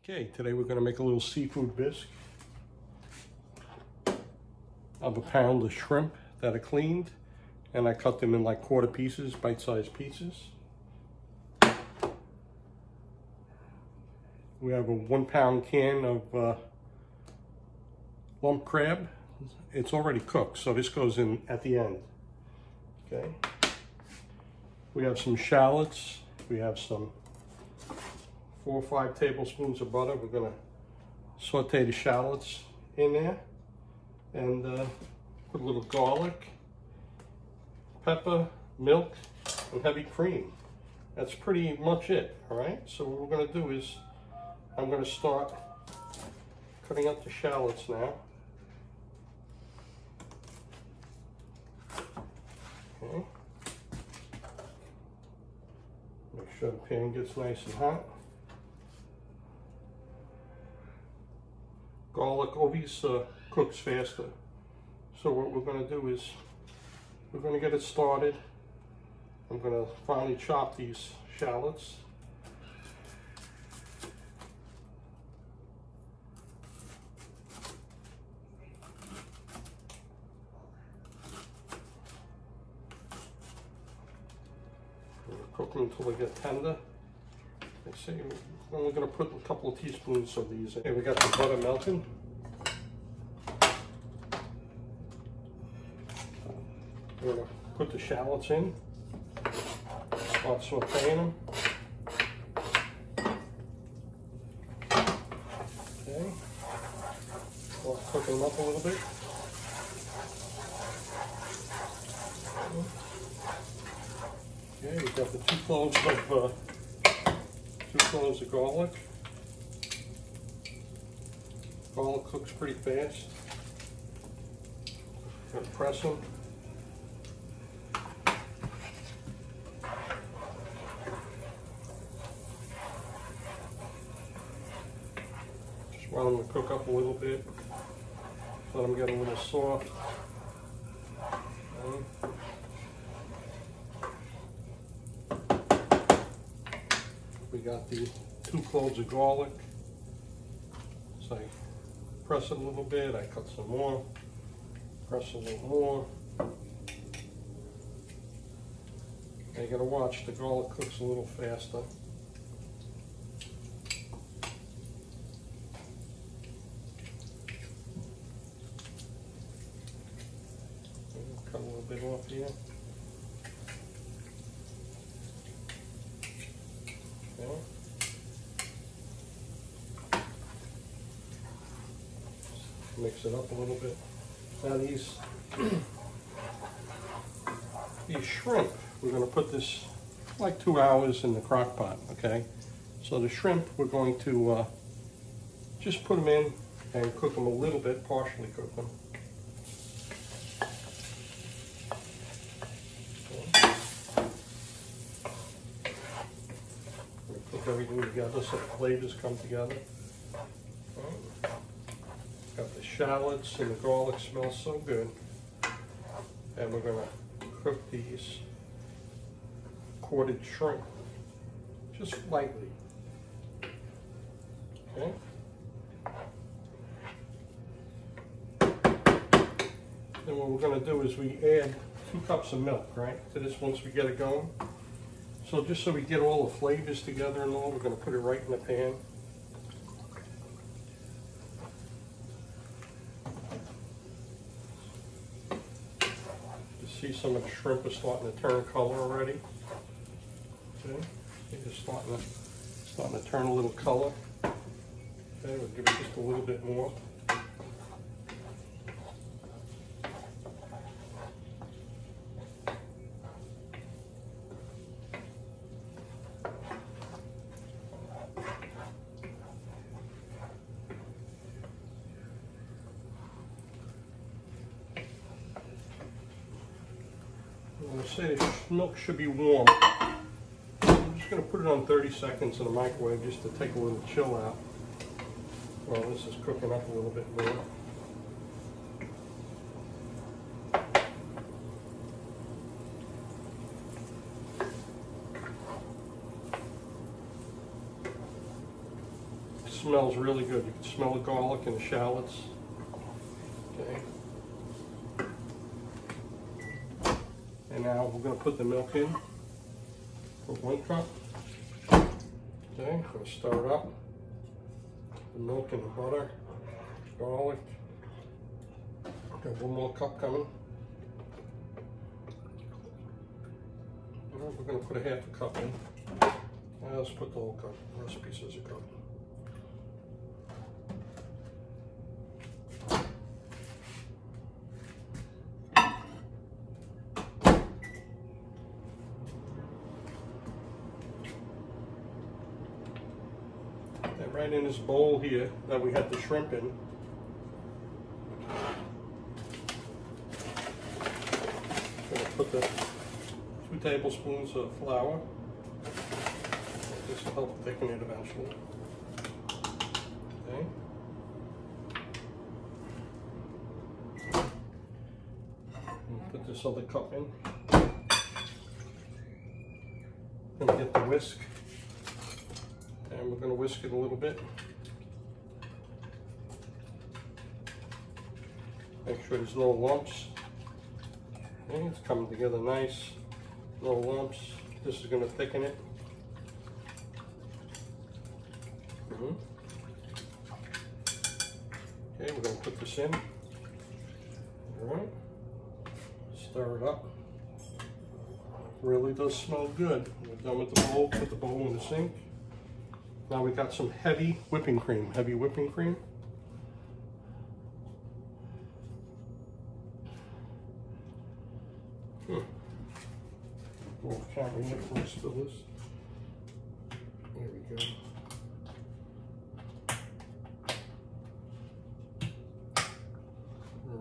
Okay, today we're going to make a little seafood bisque. I have a pound of shrimp that I cleaned, and I cut them in like quarter pieces, bite-sized pieces. We have a 1 pound can of lump crab. It's already cooked, so this goes in at the end. Okay. We have some shallots. We have some 4 or 5 tablespoons of butter. We're going to saute the shallots in there and put a little garlic, pepper, milk, and heavy cream. That's pretty much it, all right? So what we're going to do is I'm going to start cutting up the shallots now. Okay. Make sure the pan gets nice and hot. Garlic always cooks faster. So what we're going to do is we're going to get it started. I'm going to finely chop these shallots. Cook them until they get tender. I say we're only going to put a couple of teaspoons of these in. Okay, we got the butter melting. We're going to put the shallots in. Start sauteing them. Okay. Start cooking them up a little bit. Okay, we've got the 2 cloves of garlic. Garlic cooks pretty fast. Gonna press them. Just want them to cook up a little bit. Let them get a little soft. We got the 2 cloves of garlic. So I press it a little bit, I cut some more, press a little more. And you gotta watch, the garlic cooks a little faster. Cut a little bit off here. Mix it up a little bit. Now these shrimp, we're going to put this like 2 hours in the crock pot, okay? So the shrimp, we're going to just put them in and cook them a little bit, partially cook them. Cook everything together so the flavors come together. Got the shallots and the garlic smells so good. And we're going to cook these quartered shrimp just lightly. Okay. Then what we're going to do is we add 2 cups of milk, right, to this once we get it going. So just so we get all the flavors together and all, we're going to put it right in the pan. See, some of the shrimp is starting to turn color already. Okay, it's starting to turn a little color. Okay, we'll give it just a little bit more. I'm going to say the milk should be warm. I'm just going to put it on 30 seconds in the microwave just to take a little chill out while this is cooking up a little bit more. smells really good. You can smell the garlic and the shallots. Okay. And now we're going to put the milk in for 1 cup. Okay, I'm going to stir it up. The milk and the butter, garlic. Got 1 more cup coming. And we're going to put a 1/2 cup in. Now let's put the whole cup. The recipe says a cup. And right in this bowl here that we had the shrimp in, going to put the 2 tablespoons of flour. This will help thicken it eventually. Okay. And put this other cup in. Gonna get the whisk. And we're going to whisk it a little bit. Make sure there's no lumps. Okay, it's coming together nice. No lumps. This is going to thicken it. Okay, we're going to put this in. Alright. Stir it up. Really does smell good. We're done with the bowl. Put the bowl in the sink. Now we got some heavy whipping cream. Heavy whipping cream. Go off camera here before I spill this. There we go.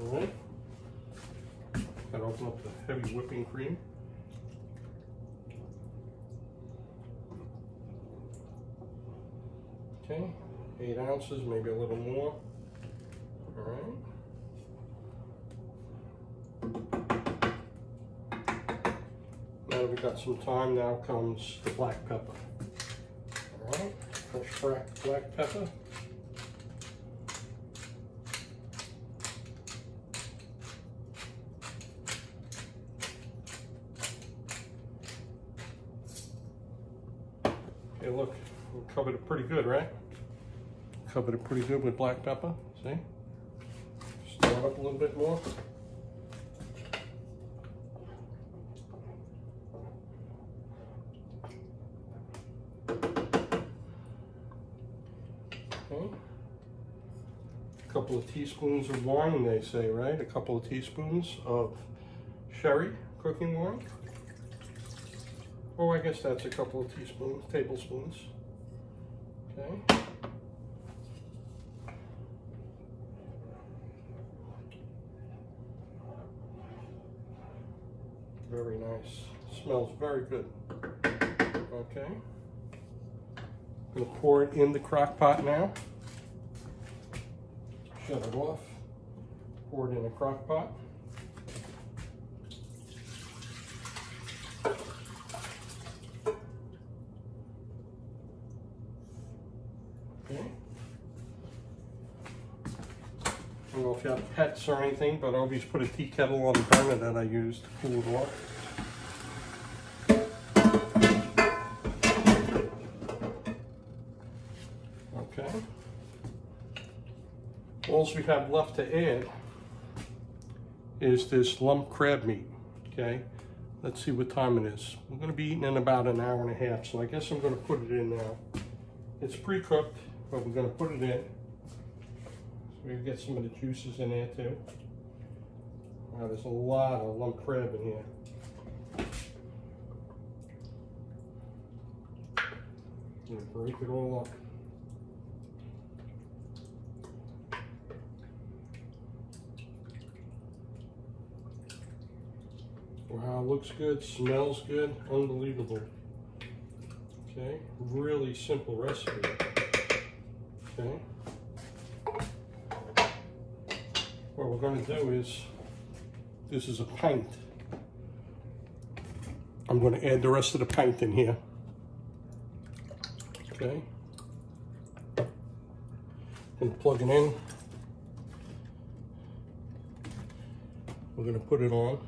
Alright. Gotta open up the heavy whipping cream. Okay, 8 ounces, maybe a little more. All right. Now we got some time, now comes the black pepper. All right, fresh black pepper. Okay, look, we covered it pretty good, right? Covered it pretty good with black pepper, see? Stir it up a little bit more. Okay. A couple of teaspoons of wine, they say, right? A couple of teaspoons of sherry cooking wine. Oh, I guess that's a couple of tablespoons. Okay. Very nice. Smells very good. Okay. I'm going to pour it in the crock pot now. Shut it off. Pour it in the crock pot. Okay. I don't know if you have pets or anything, but I always put a tea kettle on the burner that I use to cool it off. Okay. All we have left to add is this lump crab meat. Okay. Let's see what time it is. We're going to be eating in about an hour and a half, so I guess I'm going to put it in now. It's pre-cooked, but we're going to put it in. We get some of the juices in there too. Wow, there's a lot of lump crab in here. I'm gonna break it all up. Wow, looks good, smells good, unbelievable. Okay, really simple recipe. Okay. What we're going to do is, this is a pint. I'm going to add the rest of the pint in here. Okay. And plug it in. We're going to put it on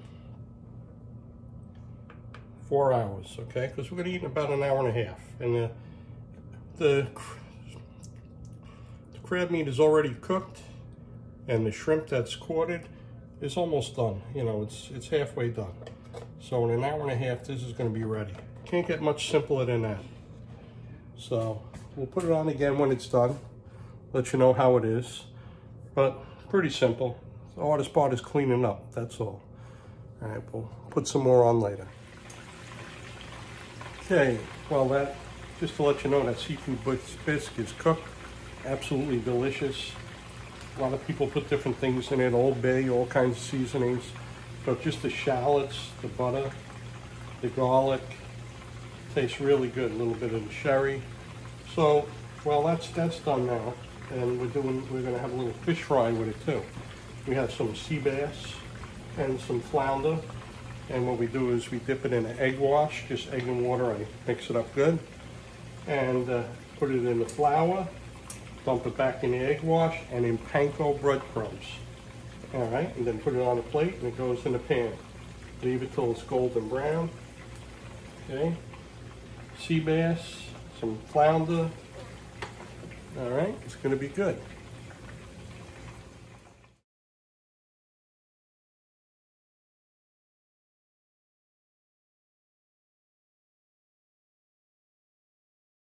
4 hours, okay? Because we're going to eat in about an hour and a half. And the crab meat is already cooked, and the shrimp that's quartered is almost done. You know, it's halfway done. So in an hour and a half, this is going to be ready. Can't get much simpler than that. So we'll put it on again when it's done. Let you know how it is. But pretty simple. The hardest part is cleaning up, that's all. All right, we'll put some more on later. Okay, well, that, just to let you know, that seafood bisque is cooked. Absolutely delicious. A lot of people put different things in it, Old Bay, all kinds of seasonings. But just the shallots, the butter, the garlic, tastes really good. A little bit of the sherry. So, well, that's done now. And we're gonna have a little fish fry with it too. We have some sea bass and some flounder. And what we do is we dip it in an egg wash, just egg and water. I mix it up good. And put it in the flour, dump it back in the egg wash, and in panko breadcrumbs. All right, and then put it on a plate and it goes in the pan. Leave it till it's golden brown. Okay, sea bass, some flounder. All right, it's gonna be good.